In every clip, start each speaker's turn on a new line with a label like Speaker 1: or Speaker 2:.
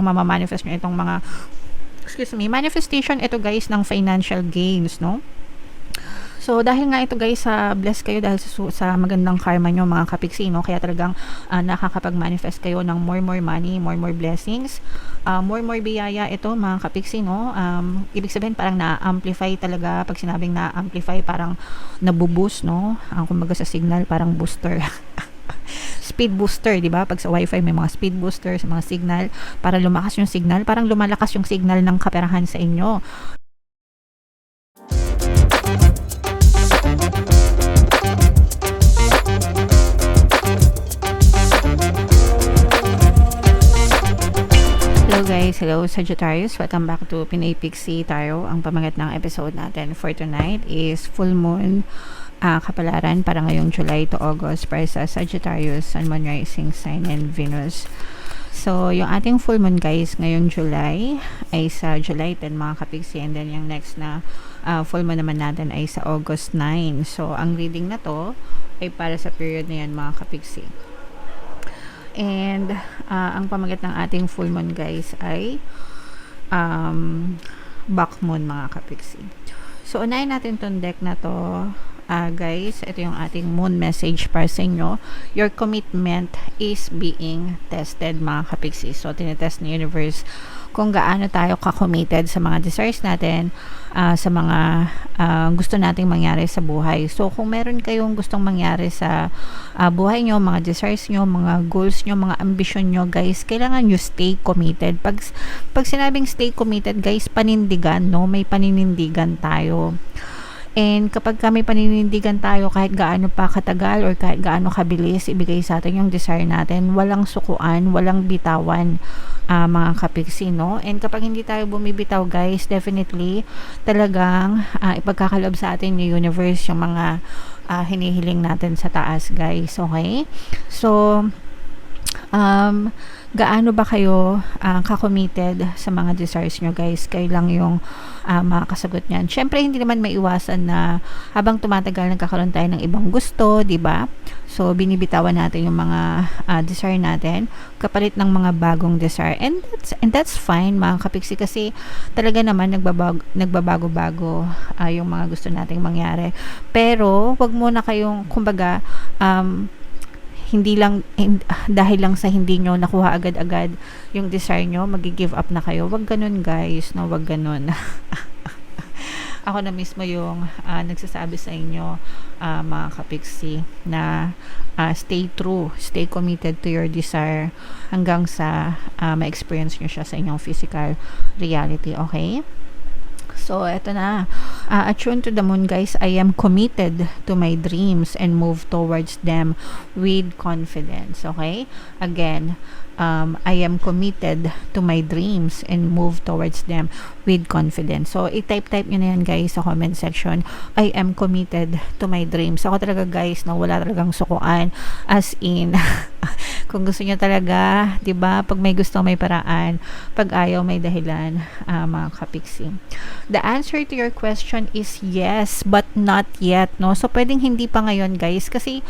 Speaker 1: mamamanifest nyo itong mga, manifestation ito guys ng financial gains, no? So, dahil nga ito guys, blessed kayo dahil sa magandang karma nyo mga kapiksi, no? Kaya talagang nakakapag-manifest kayo ng more money, more blessings, more biyaya ito mga kapiksi, no? Ibig sabihin parang na-amplify talaga. Pag sinabing na-amplify, parang nabuboost, no? Kumbaga sa signal, parang booster. Speed booster, di ba? Pag sa wifi may mga speed booster sa mga signal para lumakas yung signal, parang lumalakas yung signal ng kaperahan sa inyo. Hello guys, hello Sagittarius, welcome back to Pinoy Pixie Tarot. Ang pamagat ng episode natin for tonight is full moon kapalaran para ngayong July to August para sa Sagittarius, Sun, Moon, Rising Sign, and Venus. So, yung ating full moon guys ngayong July ay sa July 10 mga kapiksi, and then yung next na full moon naman natin ay sa August 9. So, ang reading na to ay para sa period na yan mga kapiksi. And ang pamagat ng ating full moon guys ay back moon mga kapiksi. So, unahin natin tong deck na to. Guys, ito yung ating moon message para sa inyo. Your commitment is being tested mga kapiksi. So, tinetest ng universe kung gaano tayo ka-committed sa mga desires natin, sa mga gusto nating mangyari sa buhay. So, kung meron kayong gustong mangyari sa buhay nyo, mga desires nyo, mga goals nyo, mga ambition nyo, guys, kailangan nyo stay committed. Pag sinabing stay committed, guys, panindigan, no? May paninindigan tayo. And kapag kami paninindigan tayo, kahit gaano pa katagal or kahit gaano kabilis ibigay sa atin yung desire natin, walang sukuan, walang bitawan mga kapiksi, no? And kapag hindi tayo bumibitaw guys, definitely talagang ipagkakalob sa atin yung universe yung mga hinihiling natin sa taas guys, okay? So, gaano ba kayo ka-committed sa mga desires nyo guys? Kayo lang yung makakasagot niyan. Syempre hindi naman maiwasan na habang tumatagal nagkakaroon tayo ng ibang gusto, di ba? So binibitawan natin yung mga desire natin kapalit ng mga bagong desire, and that's fine mga kapiksi, kasi talaga naman nagbabago-bago yung mga gusto nating mangyari. Pero wag muna kayong kumbaga dahil lang sa hindi nyo nakuha agad-agad yung desire nyo, mag-give up na kayo. Wag ganun guys, no? Wag ganun. Ako na mismo yung nagsasabi sa inyo mga kapiksi na stay true, stay committed to your desire hanggang sa ma-experience nyo siya sa inyong physical reality, okay? So, eto na. Attune to the moon, guys. I am committed to my dreams and move towards them with confidence. Okay? Again, I am committed to my dreams and move towards them with confidence. So, i-type nyo na yan, guys, sa comment section. I am committed to my dreams. Ako talaga, guys, no, wala talagang sukuan. As in, kung gusto nyo talaga, diba, pag may gusto, may paraan. Pag ayaw, may dahilan, mga kapiksi. The answer to your question is yes, but not yet, no? So, pwedeng hindi pa ngayon, guys, kasi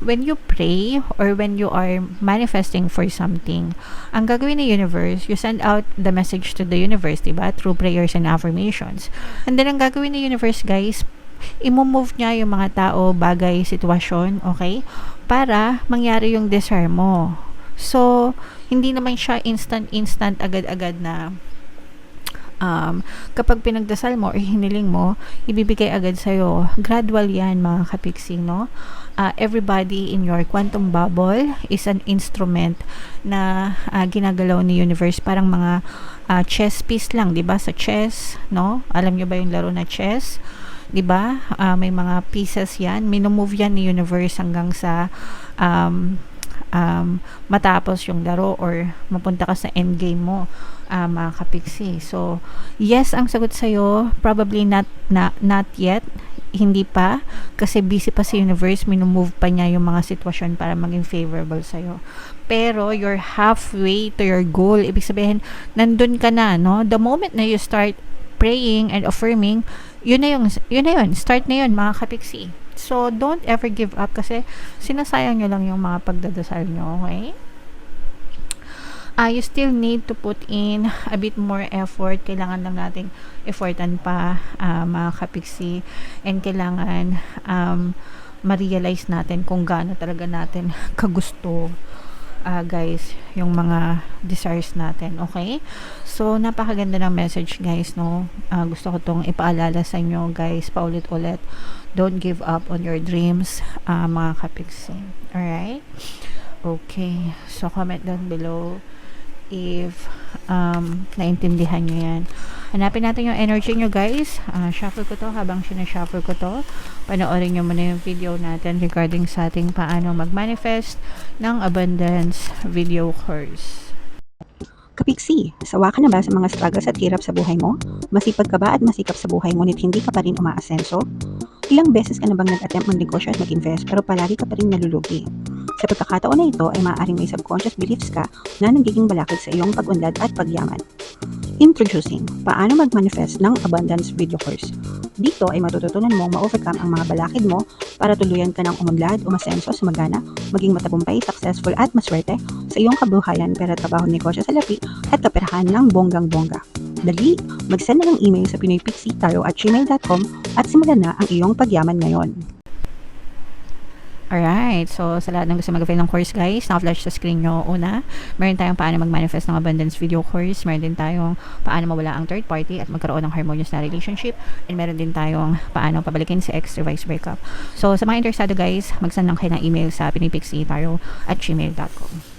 Speaker 1: when you pray or when you are manifesting for something, ang gagawin ng universe, you send out the message to the universe, diba? Through prayers and affirmations. And then, ang gagawin ng universe, guys, i-move niya yung mga tao, bagay, sitwasyon, okay? Para mangyari yung desire mo. So, hindi naman siya instant, agad-agad na kapag pinagdasal mo or hiniling mo, ibibigay agad sa'yo. Gradual yan, mga kapiksi, no? Everybody in your quantum bubble is an instrument na ginagalaw ni universe. Parang mga chess piece lang, di ba? Sa chess, no? Alam nyo ba yung laro na chess? Di ba? May mga pieces yan. Minumove yan ni universe hanggang sa matapos yung laro or mapunta ka sa endgame mo, mga kapiksi. So, yes, ang sagot sa'yo, probably not yet. Hindi pa, kasi busy pa si universe, minumove pa niya yung mga sitwasyon para maging favorable sa'yo. Pero, you're halfway to your goal. Ibig sabihin, nandun ka na, no? The moment na you start praying and affirming, yun na yun. Start na yun, mga kapiksi. So, don't ever give up kasi sinasayang nyo lang yung mga pagdadasal nyo, okay? You still need to put in a bit more effort. Kailangan lang nating effortan pa, mga kapiksi, and kailangan ma-realize natin kung gaano talaga natin kagusto, guys, yung mga desires natin. Okay, so napakaganda ng message, guys, no. Gusto ko tong ipaalala sa inyo, guys, paulit-ulit. Don't give up on your dreams, mga kapiksi. Alright, okay, so comment down below if naintindihan nyo yan. Hanapin natin yung energy nyo, guys. Shuffle ko to. Habang sinashuffle ko to, panoorin nyo muna yung video natin regarding sa ating paano mag-manifest ng abundance video course.
Speaker 2: Kapiksi, sawa ka na ba sa mga struggles at hirap sa buhay mo? Masipag ka ba at masikap sa buhay ngunit hindi ka pa rin umaasenso? Ilang beses ka na bang nag-attempt magnegosyo at mag-invest pero palagi ka pa rin nalulugi? Sa pagkakataon na ito ay maaaring may subconscious beliefs ka na nagiging balakid sa iyong pag-unlad at pagyaman. Introducing, paano mag-manifest ng abundance video course. Dito ay matututunan mong ma-overcome ang mga balakid mo para tuluyan ka ng umunlad, umasenso, sumagana, maging matagumpay, successful at maswerte sa iyong kabuhayan, pera, trabaho, negosyo sa lapi at kaperahan ng bonggang-bongga. Dali, mag-send na ng email sa pinoypixie@gmail.com at simulan na ang iyong pagyaman ngayon.
Speaker 1: Alright, so sa lahat ng gusto mag-avail ng course, guys, naka-flash sa screen nyo. Una, meron tayong paano mag-manifest ng abundance video course. Meron din tayong paano mawala ang third party at magkaroon ng harmonious na relationship. And meron din tayong paano pabalikin si ex, reverse breakup. So sa mga interesado, guys, mag-send lang kayo ng email sa pinoypixie@gmail.com.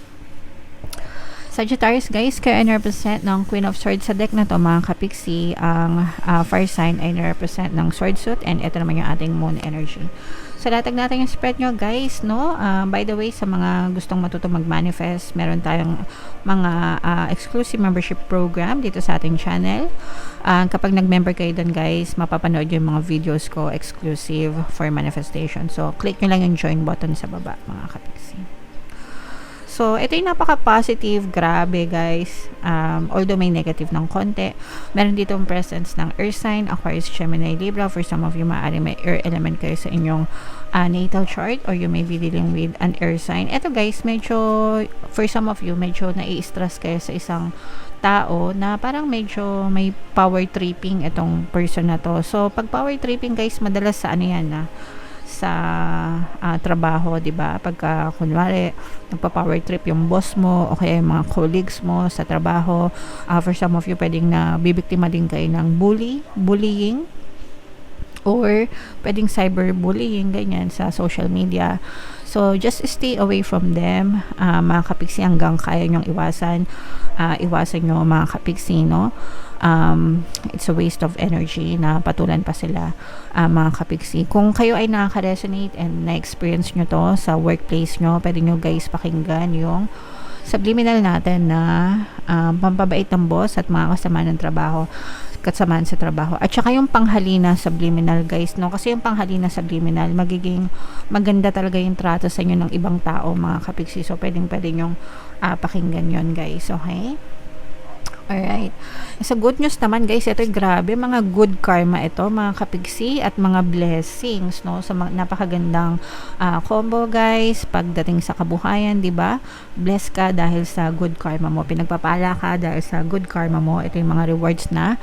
Speaker 1: Sagittarius, guys, kayo ay na-represent ng Queen of Swords sa deck na to, mga kapiksi. Ang fire sign ay na-represent ng sword suit, and ito naman yung ating moon energy. So, latag natin yung spread nyo, guys, no? By the way, sa mga gustong matutong mag-manifest, meron tayong mga exclusive membership program dito sa ating channel. Kapag nag-member kayo dun, guys, mapapanood yung mga videos ko exclusive for manifestation. So, click nyo lang yung join button sa baba, mga kapiksi. So, ito yung napaka-positive. Grabe, guys. Although may negative ng konti, meron dito ang presence ng earth sign, Aquarius, Gemini, Libra. For some of you, maaari may air element kayo sa inyong natal chart, or you may be dealing with an air sign. Ito, guys, medyo, for some of you, medyo nai-stress kayo sa isang tao na parang medyo may power tripping itong person na to. So, pag power tripping, guys, madalas sa ano yan sa trabaho, 'di ba? Pagka kunwari nagpa-power trip yung boss mo o kaya yung mga colleagues mo sa trabaho, for some of you pwedeng na bibiktima din kayo ng bullying, or pwedeng cyberbullying, ganyan, sa social media. So, just stay away from them, mga kapiksi, hanggang kaya nyong iwasan nyo, mga kapiksi, no? It's a waste of energy na patulan pa sila, mga kapiksi. Kung kayo ay nakaka-resonate and na-experience nyo to sa workplace nyo, pwede nyo, guys, pakinggan yung subliminal natin na pampabait ng boss at mga kasamaan sa trabaho. At saka yung panghalina subliminal, guys, no? Kasi yung panghalina subliminal, magiging maganda talaga yung trato sa inyo ng ibang tao, mga kapiksi. So, pwede yung pakinggan yon, guys. Okay? Alright. Sa good news naman, guys, ito grabe, mga good karma ito, mga kapigsi, at mga blessings, no? Sa napakagandang combo, guys, pagdating sa kabuhayan, 'di ba? Bless ka dahil sa good karma mo. Pinagpapala ka dahil sa good karma mo. Ito yung mga rewards na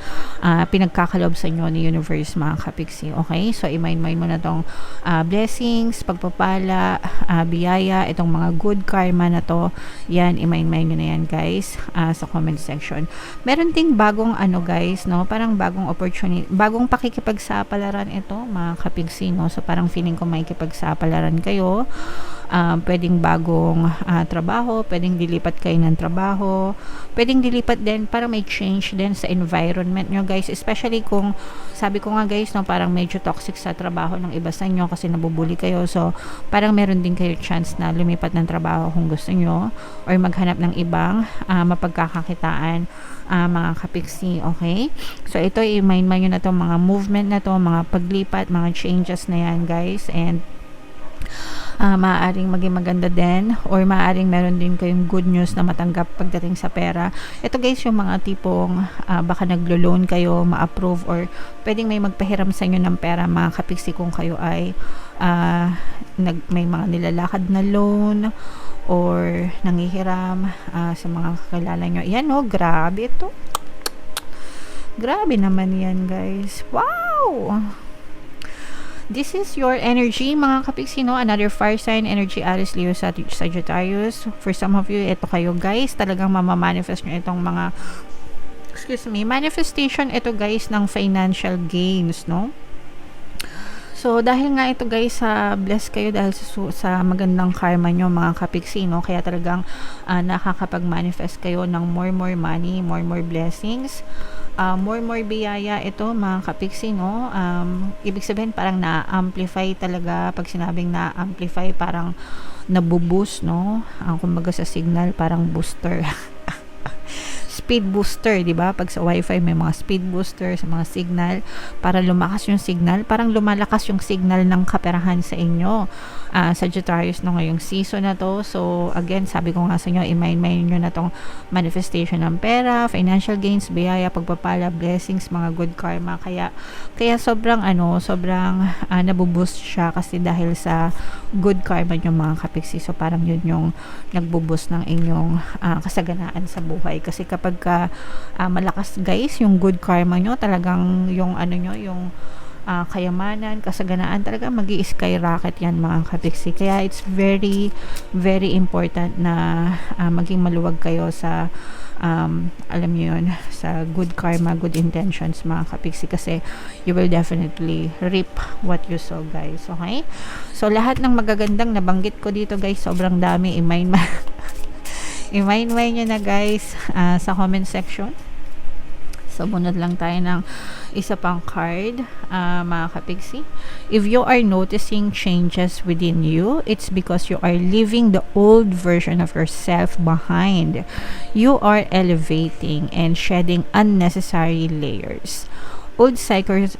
Speaker 1: pinagkakalob sa inyo ni universe, mga kapigsi. Okay? So, i-mind mo na tong blessings, pagpapala, biyaya, itong mga good karma na to. Yan, i-mind nyo na yan, guys, sa comment section. Meron ding bagong guys, no? Parang bagong opportunity, bagong pakikipagsapalaran ito, mga kapigsi, no? So, parang feeling ko may kipagsapalaran kayo. Pwedeng bagong trabaho, pwedeng dilipat kayo ng trabaho, pwedeng dilipat din para may change din sa environment nyo, guys, especially kung, sabi ko nga, guys, no, parang medyo toxic sa trabaho ng iba sa inyo kasi nabubuli kayo. So, parang meron din kayo chance na lumipat ng trabaho kung gusto nyo, or maghanap ng ibang mapagkakakitaan, mga kapiksi. Okay? So, ito, i-mind nyo na to, mga movement na to, mga paglipat, mga changes na yan, guys, and maaaring maging maganda din, or maaaring meron din kayong good news na matanggap pagdating sa pera. Ito, guys, yung mga tipong baka naglo-loan kayo, ma-approve, or pwedeng may magpahiram sa inyo ng pera, mga kapiksi, kung kayo ay may mga nilalakad na loan, or nangihiram sa mga kakilala nyo. Yan o, grabe to. Grabe naman yan, guys. Wow! This is your energy, mga kapiksi, no? Another fire sign, energy, Aries, Leo, Sagittarius. For some of you, ito kayo, guys. Talagang mamamanifest nyo itong mga, manifestation ito, guys, ng financial gains, no? So, dahil nga ito, guys, bless kayo dahil sa magandang karma nyo, mga kapiksi, no? Kaya talagang nakakapag-manifest kayo ng more money, more blessings. More biyaya ito, mga kapiksi, no? Ibig sabihin parang na-amplify talaga. Pag sinabing na-amplify, parang nabuboost, no? Kumbaga sa signal, parang booster. Speed booster, di ba? Pag sa wifi may mga speed booster sa mga signal para lumakas yung signal, parang lumalakas yung signal ng kaperahan sa inyo. Sagittarius no ngayong season na to. So again, sabi ko nga sa inyo, i-mind nyo na tong manifestation ng pera, financial gains, biyaya, pagpapala, blessings, mga good karma. Kaya sobrang nabuboost siya kasi dahil sa good karma nyo, mga kapiksi. So parang yun yung nagbuboost ng inyong kasaganaan sa buhay. Kasi kapag malakas, guys, yung good karma nyo, talagang yung yung kayamanan, kasaganaan, talaga magi-skyrocket yan, mga kapiksi. Kaya it's very important na maging maluwag kayo sa alam niyo yun, sa good karma, good intentions, mga kapiksi, kasi you will definitely reap what you sow, guys. Okay? So lahat ng magagandang nabanggit ko dito, guys, sobrang dami. I-mind nyo na, guys, sa comment section. So, bunod lang tayo ng isa pang card, mga kapiksi. If you are noticing changes within you, it's because you are leaving the old version of yourself behind. You are elevating and shedding unnecessary layers. Old cycles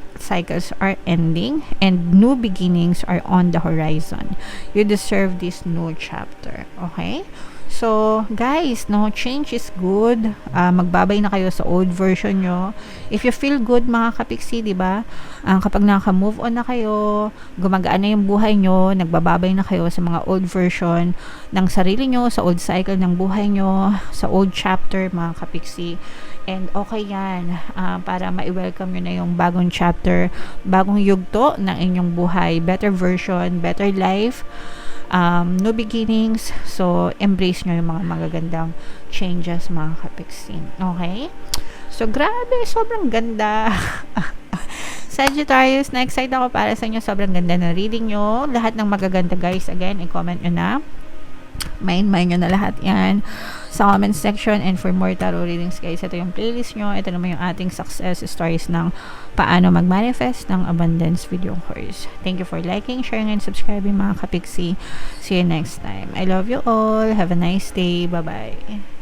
Speaker 1: are ending and new beginnings are on the horizon. You deserve this new chapter. Okay? So, guys, no, change is good. Magbabay na kayo sa old version nyo. If you feel good, mga kapiksi, di ba? Kapag naka-move on na kayo, gumagaan na yung buhay nyo, nagbababay na kayo sa mga old version ng sarili nyo, sa old cycle ng buhay nyo, sa old chapter, mga kapiksi. And okay yan, para ma-welcome nyo na yung bagong chapter, bagong yugto ng inyong buhay, better version, better life, new beginnings. So embrace nyo yung mga magagandang changes, mga kapiksi. Okay? So grabe, sobrang ganda. Sagittarius, na-excite ako para sa inyo. Sobrang ganda na reading nyo. Lahat ng magaganda, guys, again, i-comment nyo na. Mind nyo na lahat yan sa comment section. And for more tarot readings, guys, ito yung playlist nyo. Ito naman yung ating success stories ng paano mag-manifest ng abundance video course. Thank you for liking, sharing, and subscribing, mga kapiksi. See you next time. I love you all. Have a nice day. Bye-bye.